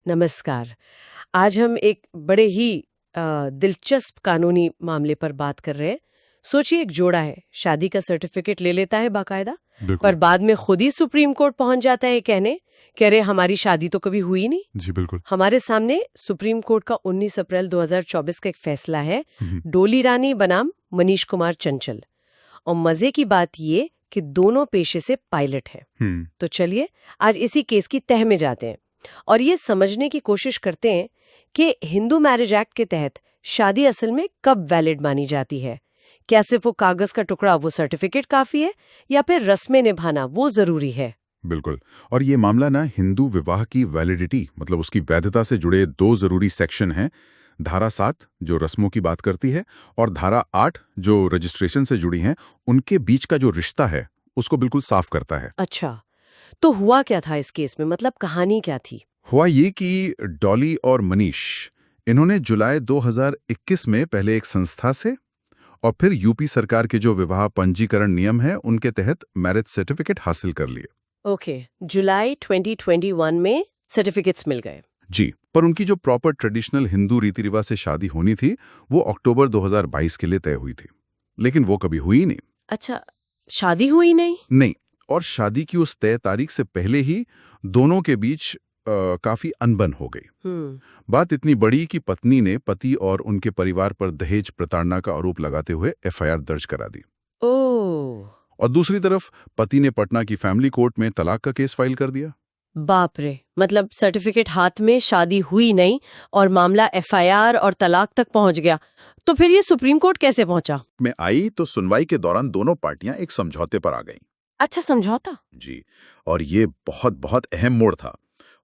नमस्कार। आज हम एक बड़े ही दिलचस्प कानूनी मामले पर बात कर रहे हैं। सोचिए, एक जोड़ा है, शादी का सर्टिफिकेट ले लेता है बाकायदा, पर बाद में खुद ही सुप्रीम कोर्ट पहुंच जाता है कहने कह रहे हमारी शादी तो कभी हुई नहीं। जी बिल्कुल। हमारे सामने सुप्रीम कोर्ट का 19 अप्रैल 2024 का एक फैसला है, डोली रानी बनाम मनीष कुमार चंचल। और मजे की बात ये कि दोनों पेशे से पायलट है। तो चलिए आज इसी केस की तह में जाते हैं और ये समझने की कोशिश करते हैं कि हिंदू मैरिज एक्ट के तहत शादी असल में कब वैलिड मानी जाती है। क्या सिर्फ वो कागज का टुकड़ा, वो सर्टिफिकेट काफी है, या फिर रस्में निभाना वो जरूरी है? बिल्कुल। और ये मामला ना हिंदू विवाह की वैलिडिटी मतलब उसकी वैधता से जुड़े दो जरूरी सेक्शन हैं। धारा 7 जो रस्मों की बात करती है और धारा 8 जो रजिस्ट्रेशन से जुड़ी हैं, उनके बीच का जो रिश्ता है उसको बिल्कुल साफ करता है। अच्छा, तो हुआ क्या था इस केस में, मतलब कहानी क्या थी? हुआ ये कि डॉली और मनीष इन्होंने जुलाई 2021 में पहले एक संस्था से और फिर यूपी सरकार के जो विवाह पंजीकरण नियम है उनके तहत मैरिज सर्टिफिकेट हासिल कर लिए। ओके, जुलाई 2021 में सर्टिफिकेट्स मिल गए। जी, पर उनकी जो प्रॉपर ट्रेडिशनल हिंदू रीति रिवाज से शादी होनी थी वो अक्टूबर 2022 के लिए तय हुई थी, लेकिन वो कभी हुई नहीं। अच्छा, शादी हुई नहीं? नहीं, और शादी की उस तय तारीख से पहले ही दोनों के बीच काफी अनबन हो गई। बात इतनी बड़ी कि पत्नी ने पति और उनके परिवार पर दहेज प्रताड़ना का आरोप लगाते हुए एफआईआर दर्ज करा दी। ओह, और दूसरी तरफ पति ने पटना की फैमिली कोर्ट में तलाक का केस फाइल कर दिया। बाप रे, मतलब सर्टिफिकेट हाथ में, शादी हुई नहीं और मामला एफआईआर और तलाक तक पहुंच गया। तो फिर ये सुप्रीम कोर्ट कैसे पहुंचा? में आई तो सुनवाई के दौरान दोनों पार्टियां एक समझौते पर आ गईं। अच्छा, समझौता? जी, और ये बहुत बहुत अहम मोड़ था।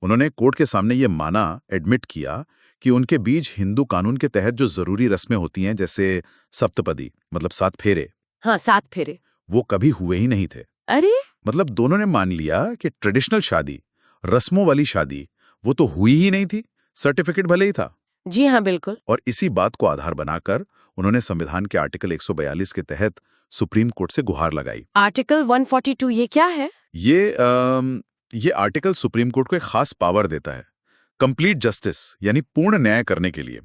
उन्होंने कोर्ट के सामने ये माना, एडमिट किया कि उनके बीच हिंदू कानून के तहत जो जरूरी रस्में होती हैं, जैसे सप्तपदी मतलब 7 फेरे, हाँ, 7 फेरे, वो कभी हुए ही नहीं थे। अरे, मतलब दोनों ने मान लिया कि ट्रेडिशनल शादी, रस्मों वाली शादी, वो तो हुई ही नहीं थी, सर्टिफिकेट भले ही था। जी हाँ, बिल्कुल। और इसी बात को आधार बनाकर उन्होंने संविधान के आर्टिकल 142 के तहत सुप्रीम कोर्ट से गुहार लगाई। आर्टिकल 142 ये क्या है? ये आर्टिकल सुप्रीम कोर्ट को एक खास पावर देता है, कंप्लीट जस्टिस यानी पूर्ण न्याय करने के लिए।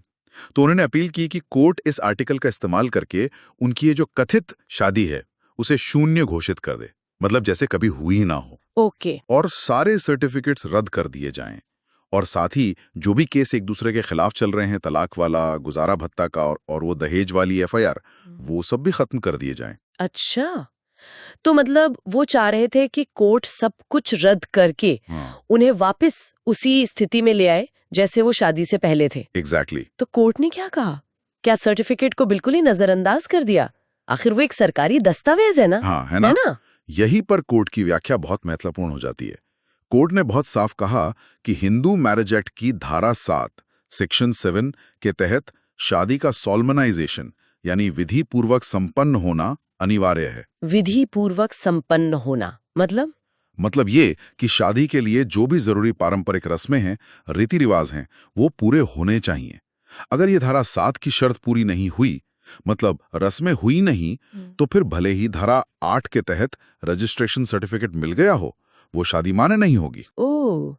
तो उन्होंने अपील की कि कोर्ट इस आर्टिकल का इस्तेमाल करके उनकी ये जो कथित शादी है उसे शून्य घोषित कर दे, मतलब जैसे कभी हुई ना हो। ओके। और सारे सर्टिफिकेट्स रद्द कर दिए जाएं, और साथ ही जो भी केस एक दूसरे के खिलाफ चल रहे हैं, तलाक वाला, गुजारा भत्ता का और वो दहेज वाली एफआईआर, वो सब भी खत्म कर दिए जाएं। अच्छा, तो मतलब वो चाह रहे थे कि कोर्ट सब कुछ रद्द करके उन्हें वापस उसी स्थिति में ले आए जैसे वो शादी से पहले थे। एग्जैक्टली। तो कोर्ट ने क्या कहा? क्या सर्टिफिकेट को बिल्कुल ही नजरअंदाज कर दिया? आखिर वो एक सरकारी दस्तावेज है ना? हाँ, है ना? यहीं पर कोर्ट की व्याख्या बहुत महत्वपूर्ण हो जाती है। कोर्ट ने बहुत साफ कहा कि हिंदू मैरिज एक्ट की धारा 7 सेक्शन 7 के तहत शादी का सोलमनाइजेशन यानी विधि पूर्वक संपन्न होना अनिवार्य है। विधि पूर्वक संपन्न होना मतलब ये कि शादी के लिए जो भी जरूरी पारंपरिक रस्में हैं, रीति रिवाज हैं, वो पूरे होने चाहिए। अगर ये धारा 7 की शर्त पूरी नहीं हुई, मतलब रस्में हुई नहीं, तो फिर भले ही धारा 8 के तहत रजिस्ट्रेशन सर्टिफिकेट मिल गया हो, वो शादी माने नहीं होगी। ओह,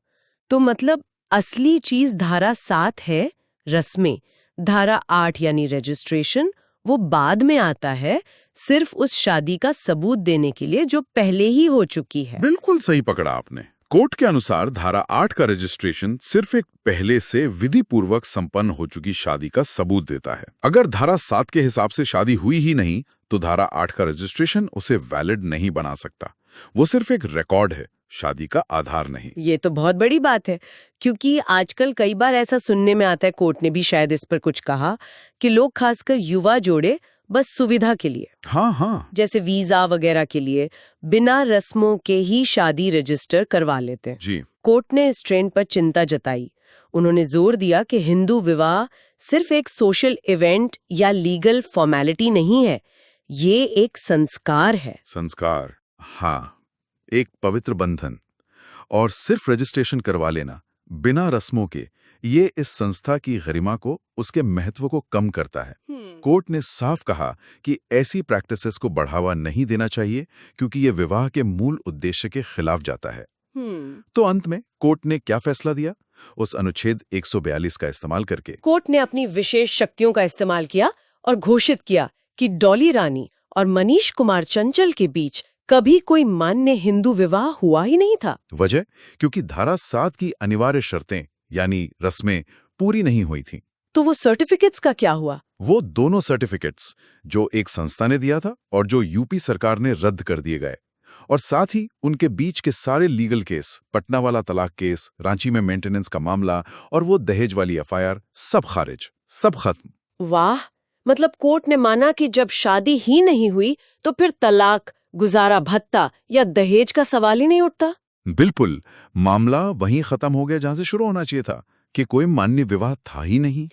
तो मतलब असली चीज धारा 7 है, रस्में। धारा 8 यानी रजिस्ट्रेशन, वो बाद में आता है, सिर्फ उस शादी का सबूत देने के लिए जो पहले ही हो चुकी है। बिल्कुल सही पकड़ा आपने। कोर्ट के अनुसार धारा 8 का रजिस्ट्रेशन सिर्फ एक पहले से विधि पूर्वक संपन्न हो चुकी शादी का सबूत देता है। अगर धारा 7 के हिसाब से शादी हुई ही नहीं, तो धारा 8 का रजिस्ट्रेशन उसे वैलिड नहीं बना सकता। वो सिर्फ एक रिकॉर्ड है, शादी का आधार नहीं। ये तो बहुत बड़ी बात है, क्योंकि आजकल कई बार ऐसा सुनने में आता है, कोर्ट ने भी शायद इस पर कुछ कहा, कि लोग खासकर युवा जोड़े बस सुविधा के लिए, हाँ, जैसे वीजा वगैरह के लिए, बिना रस्मों के ही शादी रजिस्टर करवा लेते हैं। जी। कोर्ट ने इस ट्रेंड पर चिंता जताई। उन्होंने जोर दिया कि हिंदू विवाह सिर्फ एक सोशल इवेंट या लीगल फॉर्मेलिटी नहीं है, ये एक संस्कार है। संस्कार, हाँ, एक पवित्र बंधन। और सिर्फ रजिस्ट्रेशन करवा लेना बिना रस्मों के, ये इस संस्था की गरिमा को, उसके महत्व को कम करता है। कोर्ट ने साफ कहा कि ऐसी प्रैक्टिसेस को बढ़ावा नहीं देना चाहिए, क्योंकि ये विवाह के मूल उद्देश्य के खिलाफ जाता है। तो अंत में कोर्ट ने क्या फैसला दिया? उस अनुच्छेद 142 का इस्तेमाल करके। कोर्ट ने अपनी विशेष शक्तियों का इस्तेमाल किया और घोषित किया कि डॉली रानी और मनीष कुमार चंचल के बीच कभी कोई मान्य हिंदू विवाह हुआ ही नहीं था। वजह, क्योंकि धारा 7 की अनिवार्य शर्तें यानी रस्में पूरी नहीं हुई थीं। तो वो सर्टिफिकेट्स का क्या हुआ? वो दोनों सर्टिफिकेट्स जो एक संस्था ने दिया था और जो यूपी सरकार ने रद्द कर दिए गए, और साथ ही उनके बीच के सारे लीगल केस, पटना वाला तलाक केस, रांची में मेंटेनेंस का मामला और वो दहेज वाली एफआईआर, सब खारिज, सब खत्म। वाह, मतलब कोर्ट ने माना कि जब शादी ही नहीं हुई तो फिर तलाक, गुजारा भत्ता या दहेज का सवाल ही नहीं उठता। बिल्कुल, मामला वहीं खत्म हो गया जहां से शुरू होना चाहिए था, कि कोई मान्य विवाह था ही नहीं।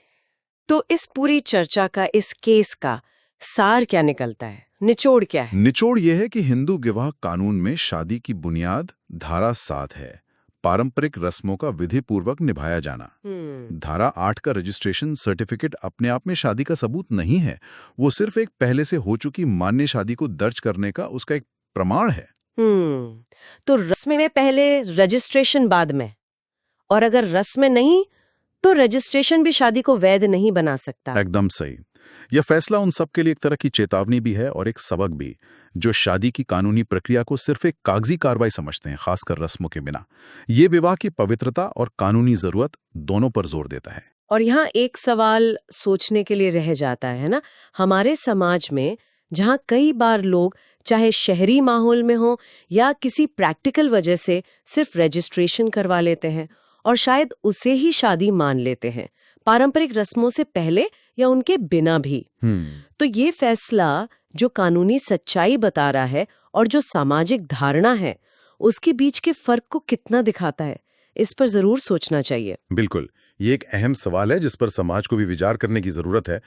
तो इस पूरी चर्चा का, इस केस का सार क्या निकलता है? निचोड़ क्या है? निचोड़ यह है कि हिंदू विवाह कानून में शादी की बुनियाद धारा 7 है, पारंपरिक रस्मों का विधिपूर्वक निभाया जाना। धारा 8 का रजिस्ट्रेशन सर्टिफिकेट अपने आप में शादी का सबूत नहीं है, वो सिर्फ एक पहले से हो चुकी मान्य शादी को दर्ज करने का उसका एक प्रमाण है। तो रस्म में पहले, रजिस्ट्रेशन बाद में, और अगर रस्म नहीं तो रजिस्ट्रेशन भी शादी को वैध नहीं बना सकता। एकदम सही। यह फैसला उन सब के लिए एक तरह की चेतावनी भी है और एक सबक भी, जो शादी की कानूनी प्रक्रिया को सिर्फ एक कागजी कार्रवाई समझते हैं, खासकर रस्मों के बिना। ये विवाह की पवित्रता और कानूनी जरूरत दोनों पर जोर देता है। और यहाँ एक सवाल सोचने के लिए रह जाता है ना, हमारे समाज में जहाँ कई बार लोग चाहे शहरी माहौल में हो या किसी प्रैक्टिकल वजह से सिर्फ रजिस्ट्रेशन करवा लेते हैं और शायद उसे ही शादी मान लेते हैं, पारंपरिक रस्मों से पहले या उनके बिना भी। तो ये फैसला जो कानूनी सच्चाई बता रहा है और जो सामाजिक धारणा है, उसके बीच के फर्क को कितना दिखाता है, इस पर जरूर सोचना चाहिए। बिल्कुल, ये एक अहम सवाल है जिस पर समाज को भी विचार करने की जरूरत है।